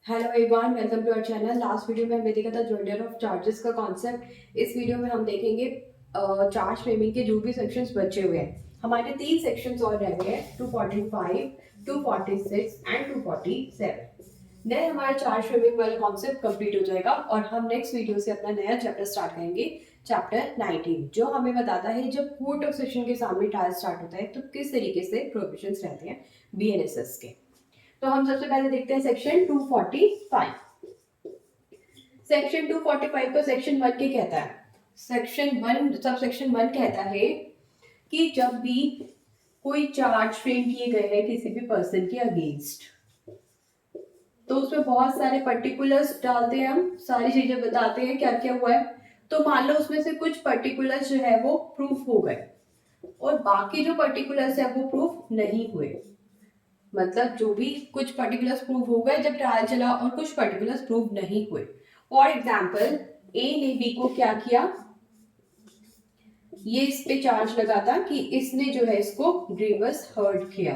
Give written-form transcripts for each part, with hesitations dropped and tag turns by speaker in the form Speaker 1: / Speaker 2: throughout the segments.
Speaker 1: Hello everyone, welcome to our channel. Last video में हमने देखा था ज्वेलर ऑफ चार्जेस का कॉन्सेप्ट। इस वीडियो में हम देखेंगे चार्ज फ्रेमिंग के जो भी सेक्शंस बचे हुए हैं। हमारे 3 सेक्शंस और रह गए हैं, 245, 246 एंड 247। देन हमारा चार्ज फ्रेमिंग वाला कॉन्सेप्ट कंप्लीट हो जाएगा और हम नेक्स्ट वीडियो से अपना नया चैप्टर स्टार्ट करेंगे, चैप्टर 19, जो हमें बताता है जब कोर्ट ऑफ सेशन के सामने ट्रायल स्टार्ट होता है तो किस तरीके से प्रोविजंस रहते हैं बीएनएसएस के। तो हम सबसे पहले देखते हैं सेक्शन 245। सेक्शन 245 को सेक्शन 1 के कहता है। सेक्शन 1 सब सेक्शन 1 कहता है कि जब भी कोई चार्ज फ्रेम किए गए हैं किसी भी पर्सन के अगेंस्ट, तो उसमें बहुत सारे पर्टिकुलर्स डालते हैं, हम सारी चीजें बताते हैं क्या क्या हुआ है। तो मान लो उसमें से कुछ पर्टिकुलर्स जो है वो प्रूफ हो गए और बाकी जो पर्टिकुलर्स है वो प्रूफ नहीं हुए। मतलब जो भी कुछ पर्टिकुलर्स प्रूव हो गए जब ट्रायल चला और कुछ पर्टिकुलर्स प्रूव नहीं हुए। फॉर एग्जाम्पल, ए ने बी को क्या किया, ये इस पे चार्ज लगा था कि इसने जो है इसको ग्रीवस हर्ट किया,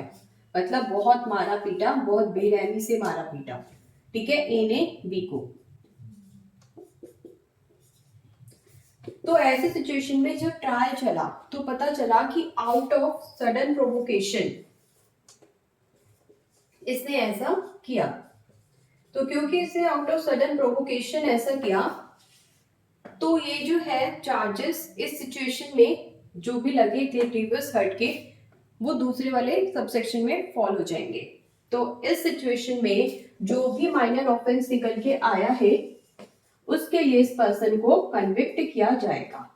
Speaker 1: मतलब बहुत मारा पीटा, बहुत बेरहमी से मारा पीटा। ठीक है, ए ने बी को। तो ऐसे सिचुएशन में जब ट्रायल चला तो पता चला कि आउट ऑफ सडन प्रोवोकेशन इसने ऐसा किया। तो क्योंकि इसने आउट ऑफ सडन प्रोवोकेशन ऐसा किया, तो ये जो है चार्जेस इस सिचुएशन में जो भी लगे थे प्रीवियस हर्ट के, वो दूसरे वाले सबसेक्शन में फॉल हो जाएंगे। तो इस सिचुएशन में जो भी माइनर ऑफेंस निकल के आया है उसके लिए इस पर्सन को कन्विक्ट किया जाएगा।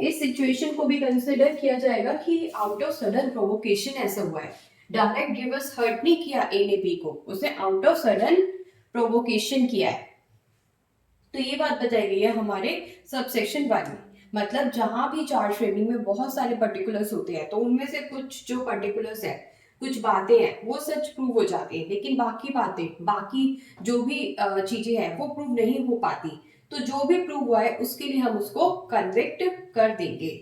Speaker 1: इस सिचुएशन को भी कंसिडर किया जाएगा कि आउट ऑफ सडन प्रोवोकेशन ऐसा हुआ है, डायरेक्ट गिवर्स हर्ट नहीं किया ए ने बी को, उसने आउट ऑफ सडन प्रोवोकेशन किया है। तो ये बात बताई गई है हमारे सबसेक्शन 1 में। मतलब जहां भी चार्ज फ्रेमिंग में बहुत सारे पर्टिकुलर्स होते हैं तो उनमें से कुछ जो पर्टिकुलर्स है, कुछ बातें हैं वो सच प्रूव हो जाती है, लेकिन बाकी बातें, बाकी जो भी चीजें हैं वो प्रूव नहीं हो पाती। तो जो भी प्रूव हुआ है उसके लिए हम उसको कन्विक्ट कर देंगे।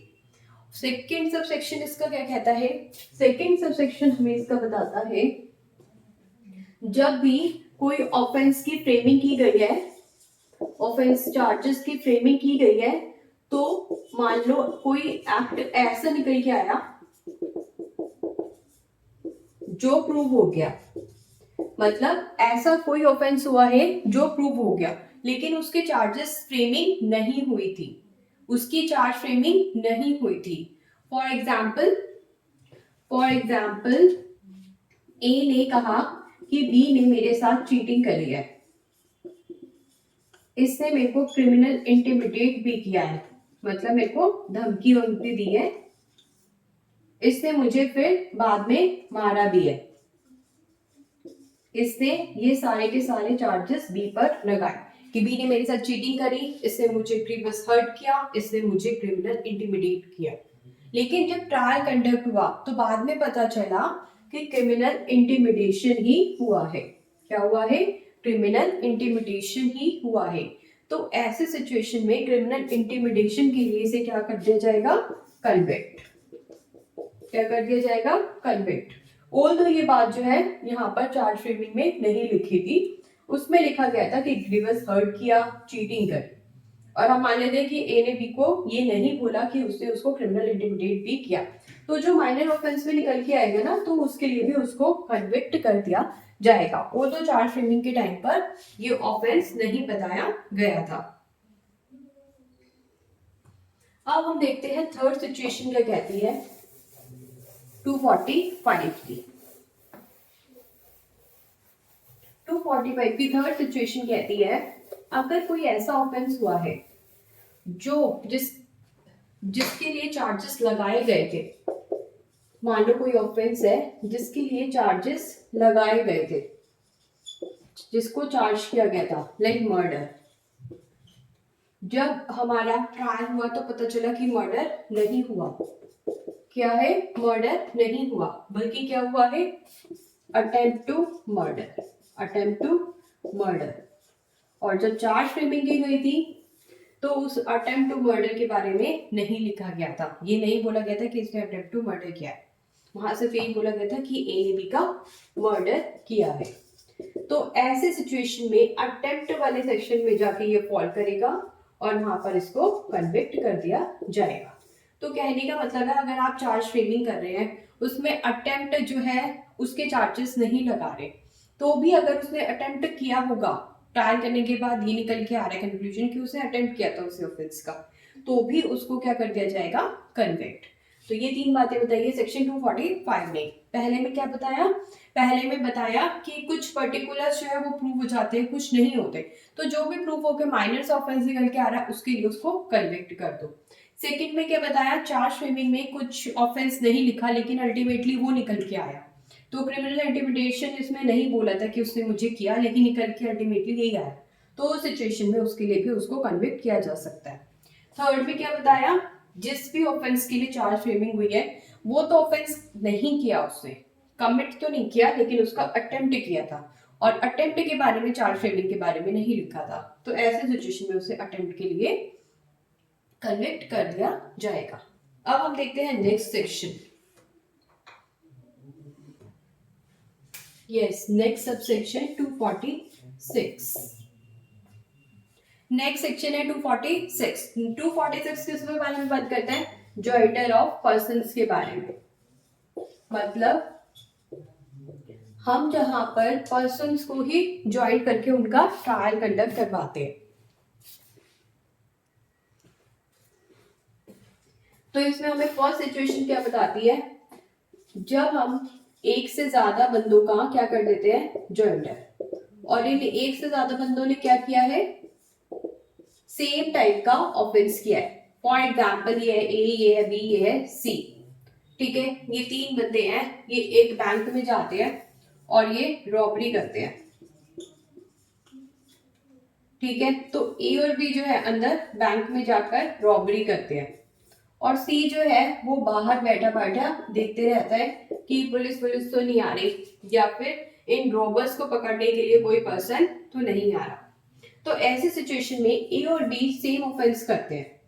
Speaker 1: सेकेंड सबसेक्शन इसका क्या कहता है? सेकेंड सबसेक्शन हमें इसका बताता है जब भी कोई ऑफेंस की फ्रेमिंग की गई है, ऑफेंस चार्जेस की फ्रेमिंग की गई है, तो मान लो कोई एक्ट ऐसा निकल के आया जो प्रूव हो गया, मतलब ऐसा कोई ऑफेंस हुआ है जो प्रूव हो गया लेकिन उसके चार्जेस फ्रेमिंग नहीं हुई थी, उसकी चार्ज फ्रेमिंग नहीं हुई थी। फॉर एग्जाम्पल ए ने कहा कि बी ने मेरे साथ चीटिंग करी है, इसने मेरे को क्रिमिनल इंटिमिडेट भी किया है, मतलब मेरे को धमकी वमकी दी है, इसने मुझे फिर बाद में मारा भी है। इसने ये सारे के सारे चार्जेस बी पर लगाए कि बी ने मेरे साथ चीटिंग करी, इसने मुझे ग्रीवस हर्ट किया, इसने मुझे क्रिमिनल इंटिमिडेट किया। लेकिन जब ट्रायल कंडक्ट हुआ तो बाद में पता चला कि क्रिमिनल इंटिमिडेशन ही हुआ है। क्या हुआ है? क्रिमिनल इंटिमिडेशन ही हुआ है। तो ऐसे सिचुएशन में क्रिमिनल इंटिमिडेशन के लिए इसे क्या कर दिया जाएगा? कन्विक्ट। क्या कर दिया जाएगा? कन्विक्ट। ऑल्दो ये बात जो है यहाँ पर चार्ज फ्रेमिंग में नहीं लिखी थी, उसमें लिखा गया था कि ग्रीवस हर्ट किया, चीटिंग कर, और हम मान लेते हैं कि ए ने बी को ये नहीं बोला कि उसने उसको क्रिमिनल इंटिमिडेट भी किया। तो जो माइनर ऑफेंस में निकल के आएगा ना, तो उसके लिए भी उसको कन्विक्ट कर दिया जाएगा। और तो चार्ज फ्रेमिंग के टाइम पर ये ऑफेंस नहीं बताया गया था। अब हम देखते हैं थर्ड सिचुएशन क्या कहती है 245 की। 245 की थर्ड सिचुएशन कहती है अगर कोई ऐसा ऑफेंस हुआ है जो जिसके लिए चार्जेस लगाए गए थे, मान लो कोई ऑफेंस है जिसके लिए चार्जेस लगाए गए थे, जिसको चार्ज किया गया था, लाइक मर्डर। जब हमारा ट्रायल हुआ तो पता चला कि मर्डर नहीं हुआ। क्या है? मर्डर नहीं हुआ, बल्कि क्या हुआ है? Attempt to murder. Attempt to murder. और जब चार्ज फ्रेमिंग की गई थी तो उस अटेम्प्ट टू मर्डर के बारे में नहीं लिखा गया था, ये नहीं बोला गया था कि इसने अटेम्प्ट टू मर्डर किया है। वहां सिर्फ यही बोला गया था कि ए ने बी का मर्डर किया है। तो ऐसे सिचुएशन में अटेम्प्ट वाले सेक्शन में जाके ये फॉल करेगा और वहां पर इसको कन्विक्ट कर दिया जाएगा। तो कहने का मतलब है अगर आप चार्ज फ्रेमिंग कर रहे हैं उसमें अटेम्प्ट जो है उसके चार्जेस नहीं लगा रहे, तो भी अगर उसने अटेम्प्ट किया होगा, ट्रायल करने के बाद ये निकल के आ रहा है कंक्लूजन कि उसने अटेम्प्ट किया था उस ऑफेंस का, तो भी उसको क्या कर दिया जाएगा, कन्विक्ट। तो ये तीन बातें बताइए सेक्शन 245 में। पहले में क्या बताया, पहले में बताया कि कुछ पर्टिकुलर्स जो है वो प्रूव हो जाते हैं, कुछ नहीं होते, तो जो भी प्रूव होकर माइनर ऑफेंस निकल के आ रहा है उसके लिए उसको कन्विक्ट कर दो। सेकंड में क्या बताया, चार्ज फ्रेमिंग में कुछ ऑफेंस नहीं लिखा लेकिन अल्टीमेटली वो निकल के आया, तो क्रिमिनल इंटिमिडेशन इसमें नहीं बोला था कि उसने मुझे किया लेकिन निकल के अल्टीमेटली यही आया, तो उस सिचुएशन में उसके लिए भी उसको कन्विक्ट किया जा सकता है। थर्ड में क्या बताया, जिस भी ऑफेंस के लिए चार्ज फ्रेमिंग हुई है वो तो ऑफेंस नहीं किया, उसने कमिट तो नहीं किया लेकिन उसका अटेम्प्ट किया था, और अटेम्प्ट के बारे में चार्ज फ्रेमिंग के बारे में नहीं लिखा था, तो ऐसे सिचुएशन में उसे अटेम्प्ट के लिए कन्विक्ट कर दिया जाएगा। अब हम देखते हैं next section. Yes, next subsection 246। Next section है 246। 246 किस बारे में बात करते हैं, जॉइंटर ऑफ पर्संस के बारे में। मतलब हम जहां पर पर्संस को ही ज्वाइन करके उनका ट्रायल कंडक्ट करवाते हैं। तो इसमें हमें फर्स्ट सिचुएशन क्या बताती है, जब हम एक से ज्यादा बंदों का क्या कर देते हैं, ज्वाइंटर, और इन एक से ज्यादा बंदों ने क्या किया है, सेम टाइप का ऑफेंस किया है। फॉर एग्जाम्पल ये है ए, ये है बी, ये है सी, ठीक है, ये तीन बंदे हैं, ये एक बैंक में जाते हैं और ये रॉबरी करते हैं, ठीक है, तो ए और बी जो है अंदर बैंक में जाकर रॉबरी करते हैं, और सी जो है वो बाहर बैठा बैठा देखते रहता है कि पुलिस तो नहीं आ रही, या फिर इन रॉबर्स को पकड़ने के लिए कोई पर्सन तो नहीं आ रहा। तो ऐसी सिचुएशन में ए और बी सेम ऑफेंस करते हैं,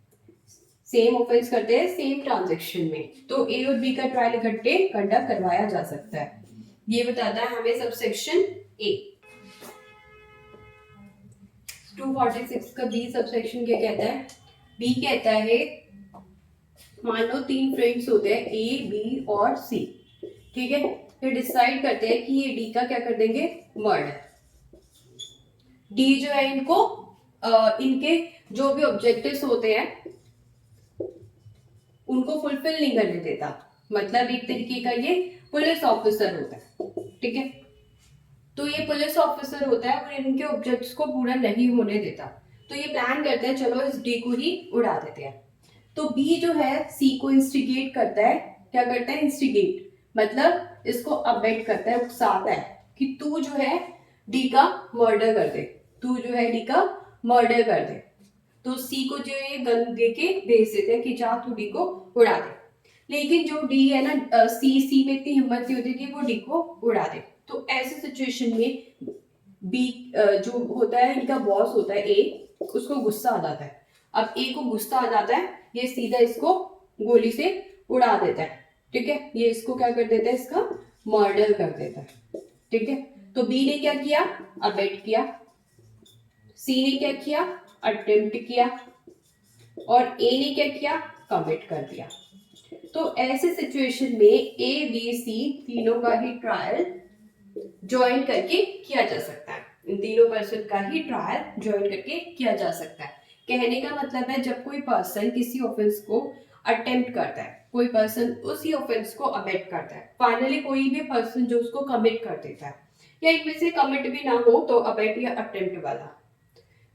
Speaker 1: सेम ट्रांजेक्शन में, तो ए और बी का ट्रायल इकट्ठे कंडक्ट करवाया जा सकता है। ये बताता है हमें सबसेक्शन ए। 246 का बी सबसेक्शन क्या कहता है, बी कहता है मान लो तीन फ्रेंड्स होते हैं ए, बी और सी, ठीक है, ये डिसाइड करते हैं कि ये डी का क्या कर देंगे, मर्डर। डी जो है इनको इनके जो भी ऑब्जेक्टिव्स होते हैं उनको फुलफिल नहीं करने देता, मतलब एक तरीके का ये पुलिस ऑफिसर होता है, ठीक है, तो ये पुलिस ऑफिसर होता है और इनके ऑब्जेक्ट्स को पूरा नहीं होने देता, तो ये प्लान करते हैं चलो इस डी को ही उड़ा देते हैं। तो बी जो है सी को इंस्टिगेट करता है, क्या करता है, इंस्टिगेट, मतलब इसको अबेट करता है, उकसाता है कि तू जो है डी का मर्डर कर दे, तू जो है डी का मर्डर कर दे। तो सी को जो ये गन दे के भेज देते हैं कि जा तू डी को उड़ा दे, लेकिन जो डी है ना, सी में इतनी हिम्मत नहीं होती कि वो डी को उड़ा दे। तो ऐसे सिचुएशन में बी जो होता है इनका बॉस होता है ए, उसको गुस्सा आ जाता है। अब ए को गुस्सा आ जाता है, ये सीधा इसको गोली से उड़ा देता है, ठीक है, ये इसको क्या कर देता है, इसका मर्डर कर देता है, ठीक है। तो बी ने क्या किया, अबेट किया, सी ने क्या किया, अटेम्प्ट किया, और ए ने क्या किया, कमिट कर दिया। तो ऐसे सिचुएशन में ए, बी, सी तीनों का ही ट्रायल ज्वाइन करके किया जा सकता है, इन तीनों पर्सन का ही ट्रायल ज्वाइन करके किया जा सकता है। कहने का मतलब है जब कोई पर्सन किसी ऑफेंस को अटेम्प्ट करता है, कोई पर्सन उसी ऑफेंस को अबेट करता है, फाइनली कोई भी पर्सन जो उसको कमिट कर देता है, या इनमें से कमिट भी ना हो तो अबेट या अटेम्प्ट वाला,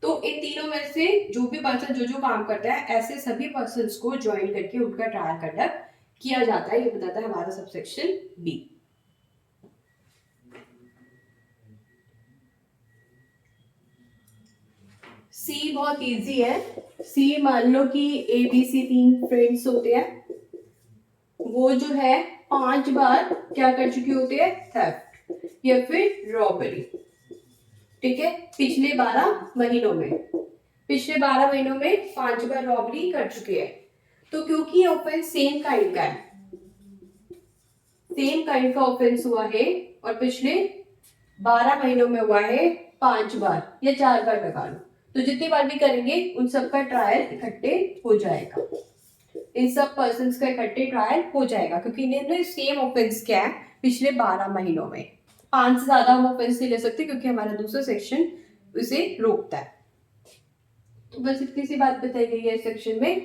Speaker 1: तो इन तीनों में से जो भी पर्सन जो काम करता है ऐसे सभी पर्सन को ज्वाइन करके उनका ट्रायल कंडक्ट किया जाता है। ये बताता है हमारा सबसेक्शन बी। सी बहुत इजी है। सी मान लो कि ए बी सी तीन फ्रेंड्स होते हैं, वो जो है 5 बार क्या कर चुके होते हैं, थेफ्ट या फिर रॉबरी, ठीक है, पिछले 12 महीनों में, पिछले 12 महीनों में 5 बार रॉबरी कर चुके हैं। तो क्योंकि ये ऑफेंस सेम काइंड का है, सेम काइंड का ऑफेंस हुआ है और पिछले 12 महीनों में हुआ है 5 बार या 4 बार लगा लो, तो जितनी बार भी करेंगे उन सबका ट्रायल इकट्ठे हो जाएगा, इन सब पर्सन्स का इकट्ठे ट्रायल हो जाएगा, क्योंकि इन्होंने सेम ऑफेंस किया है पिछले 12 महीनों में। 5 से ज्यादा हम ऑफेंस नहीं ले सकते क्योंकि हमारा दूसरा सेक्शन उसे रोकता है। तो बस इतनी सी बात बताई गई है इस सेक्शन में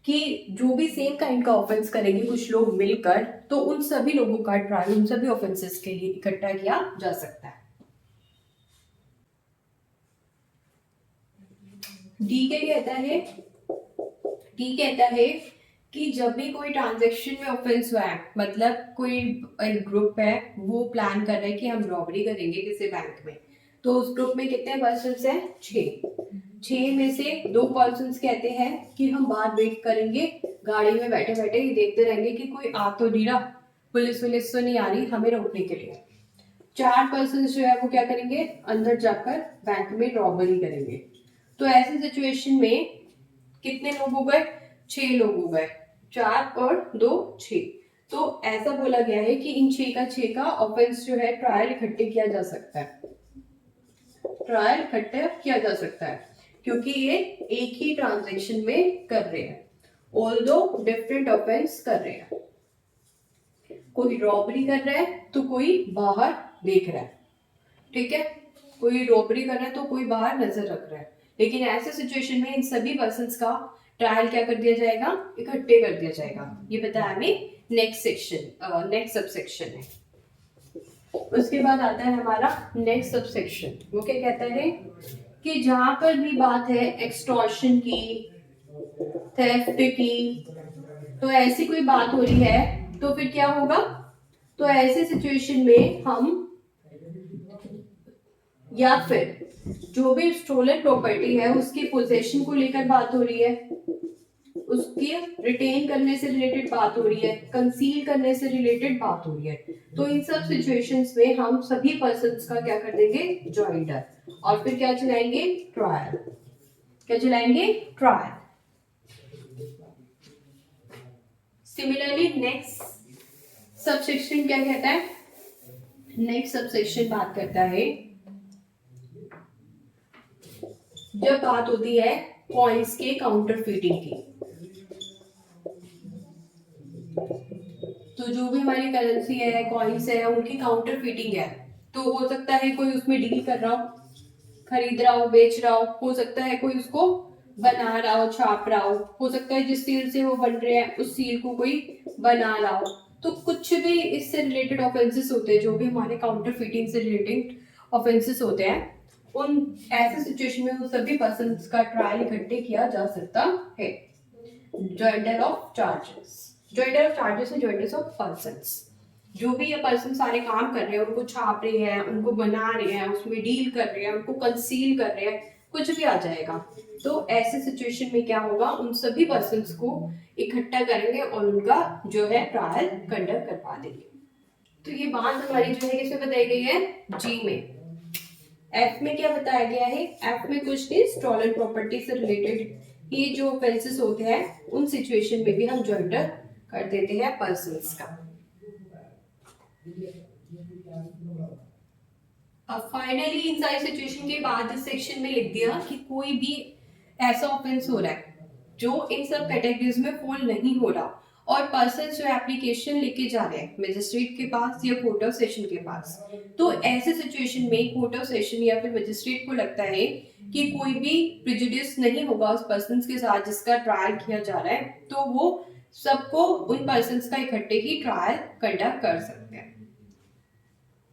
Speaker 1: कि जो भी सेम काइंड का ऑफेंस करेंगे कुछ लोग मिलकर, तो उन सभी लोगों का ट्रायल उन सभी ऑफेंसेस के लिए इकट्ठा किया जा सकता है। डी क्या कहता है? डी कहता है कि जब भी कोई ट्रांजैक्शन में ऑफेंस हुआ है, मतलब कोई एक ग्रुप है वो प्लान कर रहा है कि हम रॉबरी करेंगे किसी बैंक में, तो उस ग्रुप में कितने पर्सन्स हैं? 6 में से 2 पर्सन्स कहते हैं कि हम बाहर वेट करेंगे, गाड़ी में बैठे बैठे ही देखते रहेंगे कि कोई आ तो नहीं रहा, पुलिस तो नहीं आ रही हमें रोकने के लिए। 4 पर्सन्स जो है वो क्या करेंगे? अंदर जाकर बैंक में रॉबरी करेंगे। तो ऐसी सिचुएशन में कितने लोग हो गए? 6 लोग हो गए, 4 और 2 6। तो ऐसा बोला गया है कि इन 6 का ऑफेंस जो है ट्रायल इकट्ठे किया जा सकता है, ट्रायल इकट्ठे किया जा सकता है, क्योंकि ये एक ही ट्रांजैक्शन में कर रहे हैं, ऑल्दो डिफरेंट ऑफेंस कर रहे हैं। कोई रॉबरी कर रहा है तो कोई बाहर देख रहा है, ठीक है, कोई रॉबरी कर रहा है तो कोई बाहर नजर रख रहा है, लेकिन ऐसे सिचुएशन में इन सभी पर्सन्स का ट्रायल क्या कर दिया जाएगा? इकट्ठे कर दिया जाएगा। ये बताया हमें next section, next sub section है। उसके बाद आता है हमारा नेक्स्ट सब सेक्शन, वो क्या कहता है कि जहां पर भी बात है एक्सटॉर्शन की, थेफ्ट की, तो ऐसी कोई बात हो रही है तो फिर क्या होगा? तो ऐसे सिचुएशन में हम, या फिर जो भी स्टोलन प्रॉपर्टी है उसकी पोजेशन को लेकर बात हो रही है, उसकी रिटेन करने से रिलेटेड बात हो रही है, कंसील करने से रिलेटेड बात हो रही है, तो इन सब सिचुएशंस में हम सभी पर्सन्स का क्या कर देंगे? जॉइंडर, और फिर क्या चलाएंगे? ट्रायल। क्या चलाएंगे? ट्रायल। सिमिलरली नेक्स्ट सबसेक्शन क्या कहता है? नेक्स्ट सबसेक्शन बात करता है जब बात होती है कॉइन्स के काउंटरफीटिंग की, तो जो भी हमारी करेंसी है, कॉइन्स है, उनकी काउंटरफीटिंग है, तो हो सकता है कोई उसमें डील कर रहा हो, खरीद रहा हो, बेच रहा हो सकता है कोई उसको बना रहा हो, छाप रहा हो सकता है जिस सील से वो बन रहे हैं उस सील को कोई बना रहा हो, तो कुछ भी इससे रिलेटेड ऑफेंसेस होते हैं, जो भी हमारे काउंटरफीटिंग से रिलेटेड ऑफेंसेस होते हैं, उन ऐसे सिचुएशन में उन सभी पर्सन्स का ट्रायल इकट्ठे किया जा सकता है। Joinder of charges, joinder of charges है जॉइंडर्स ऑफ पर्सन्स, जो भी ये पर्सन सारे काम कर रहे हैं, उनको छाप रहे हैं, उनको बना रहे हैं, उसमें डील कर रहे हैं, उनको कंसील कर रहे हैं, कुछ भी आ जाएगा, तो ऐसे सिचुएशन में क्या होगा? उन सभी पर्सन्स को इकट्ठा करेंगे और उनका जो है ट्रायल कंडक्ट करवा देंगे। तो ये बात हमारी जो है किसमें बताई गई है? जी में। एफ में क्या बताया गया है? एफ में कुछ नहीं, स्टॉलन प्रॉपर्टी से रिलेटेड ये जो ऑफेंसेस होते हैं उन सिचुएशन में भी हम जॉइंटर कर देते हैं पर्सन्स का। अब फाइनली इन सारी सिचुएशन के बाद इस सेक्शन में लिख दिया कि कोई भी ऐसा ऑफेंस हो रहा है जो इन सब कैटेगरीज में फॉल नहीं हो रहा और पर्सन जो एप्लीकेशन लेके जा रहे हैं मजिस्ट्रेट के पास या कोर्ट ऑफ सेशन के पास, तो ऐसे सिचुएशन में कोर्ट ऑफ सेशन या फिर मजिस्ट्रेट को लगता है कि कोई भी प्रिजुडिस नहीं होगा उस पर्सन के साथ जिसका ट्रायल किया जा रहा है, तो वो सबको उन पर्सन का इकट्ठे ही ट्रायल कंडक्ट कर सकते हैं।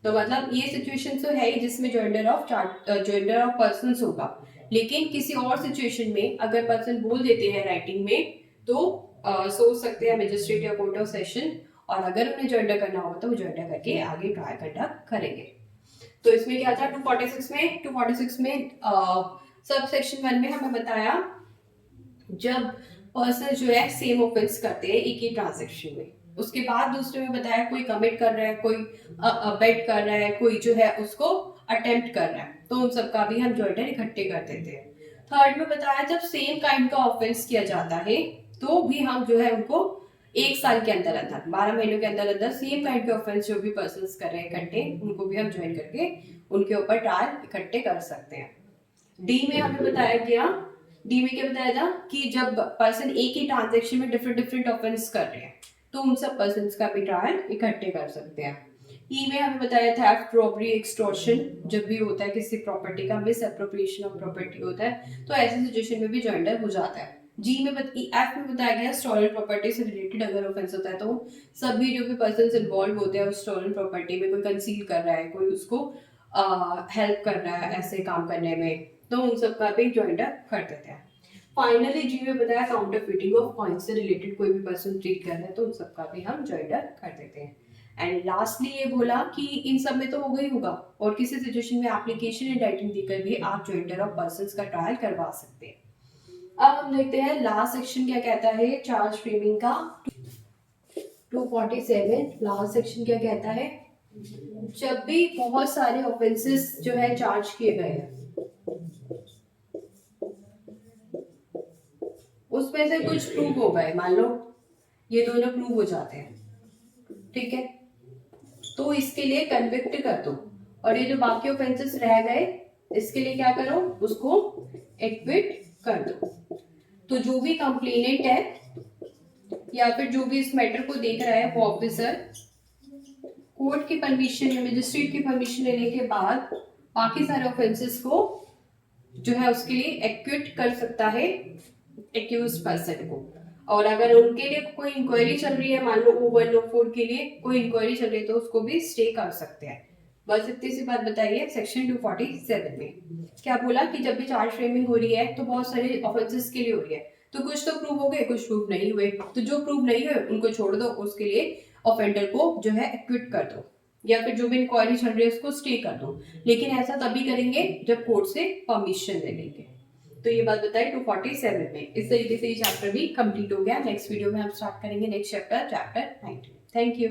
Speaker 1: तो मतलब ये सिचुएशन तो है ही जिसमें जॉइंडर ऑफ पर्सन्स होगा, लेकिन किसी और सिचुएशन में अगर पर्सन बोल देते हैं राइटिंग में तो सोच सकते हैं मजिस्ट्रेट या कोर्ट ऑफ सेशन, और अगर उन्हें जॉइंडर करना होगा तो वो जॉइंडर करके आगे ट्रायल कंडक्ट करेंगे। तो इसमें क्या था 246 में सब सेक्शन 1 में हमें बताया जब पर्सन जो है सेम ऑफेंस करते हैं एक ही ट्रांजेक्शन में, उसके बाद दूसरे में बताया कोई कमिट कर रहा है, कोई अबेट कर रहा है, कोई जो है उसको अटेम्प्ट कर रहा है, तो उन सब का भी हम जॉइंटर इकट्ठे कर देते हैं। थर्ड में बताया जब सेम काइंड का ऑफेंस किया जाता है तो भी हम जो है उनको 1 साल के अंदर अंदर 12 महीनों के अंदर अंदर सेम काइंड के ऑफेंस जो भी पर्सन्स कर रहे हैं इकट्ठे, उनको भी हम ज्वाइन करके उनके ऊपर ट्रायल इकट्ठे कर सकते हैं। डी में हमें बताया गया, डी में क्या बताया था कि जब पर्सन एक ही ट्रांजेक्शन में डिफरेंट डिफरेंट ऑफेंस कर रहे हैं तो उन सब पर्सन का भी ट्रायल इकट्ठे कर सकते हैं। ई में हमें बताया थेफ्ट, रॉबरी, एक्सटॉर्शन जब भी होता है किसी प्रॉपर्टी का मिस एप्रोप्रिएशन ऑफ प्रॉपर्टी होता है तो ऐसी सिचुएशन में भी ज्वाइंटर हो जाता है। जी में एफ में बताया गया स्टोलन प्रॉपर्टी से रिलेटेड अगर ऑफेंस होता है तो सभी जो भी पर्सन इन्वॉल्व होते हैं उस स्टोलन प्रॉपर्टी में, कोई कंसील कर रहा है, कोई उसको हेल्प कर रहा है ऐसे काम करने में, तो उन सब का भी ज्वाइंटर कर देते हैं। फाइनली जी में बताया काउंटर फिटिंग ऑफ कॉइंस से रिलेटेड कोई भी पर्सन ट्रीट कर रहा है तो उन सब का भी हम ज्वाइंटर कर देते हैं। एंड लास्टली ये बोला कि इन सब में तो हो गई होगा और किसी सिचुएशन में एप्लीकेशन एंड राइटिंग देकर भी आप ज्वाइंटर ऑफ पर्संस का ट्रायल करवा सकते हैं। अब हम देखते हैं लास्ट सेक्शन क्या कहता है चार्ज फ्रेमिंग का। 247 लास्ट सेक्शन क्या कहता है, जब भी बहुत सारे ऑफेंसेस जो है चार्ज किए गए हैं उसमें से कुछ प्रूव हो गए, मान लो ये दोनों प्रूव हो जाते हैं, ठीक है, तो इसके लिए कन्विक्ट कर दो और ये जो बाकी ऑफेंसेस रह गए इसके लिए क्या करो, उसको एक्विट कर दो। तो जो भी कंप्लेनेंट है या फिर जो भी इस मैटर को देख रहा है वो ऑफिसर कोर्ट की परमिशन या मजिस्ट्रेट की परमिशन लेने के बाद बाकी सारे ऑफेंसेस को जो है उसके लिए एक्विट कर सकता है एक्यूज्ड पर्सन को। और अगर उनके लिए कोई इंक्वायरी चल रही है, मान लो O1 O4 के लिए कोई इंक्वायरी चल रही है तो उसको भी स्टे कर सकते हैं। बस इतनी सी बात बताइए सेक्शन 247 में क्या बोला कि जब भी चार्ज फ्रेमिंग हो रही है तो बहुत सारे ऑफेंसेस के लिए हो रही है, तो कुछ तो प्रूव हो गए कुछ प्रूव नहीं हुए, तो जो प्रूव नहीं हुए उनको छोड़ दो, उसके लिए ऑफेंडर को जो है एक्विट कर दो या फिर जो भी इंक्वायरी चल रही है उसको स्टे कर दो। लेकिन ऐसा तभी करेंगे जब कोर्ट से परमिशन ले लेंगे। तो ये बात बताई 247 में। इस तरीके से ये चैप्टर भी कंप्लीट हो गया। नेक्स्ट वीडियो में हम स्टार्ट करेंगे नेक्स्ट चैप्टर 19। Thank you.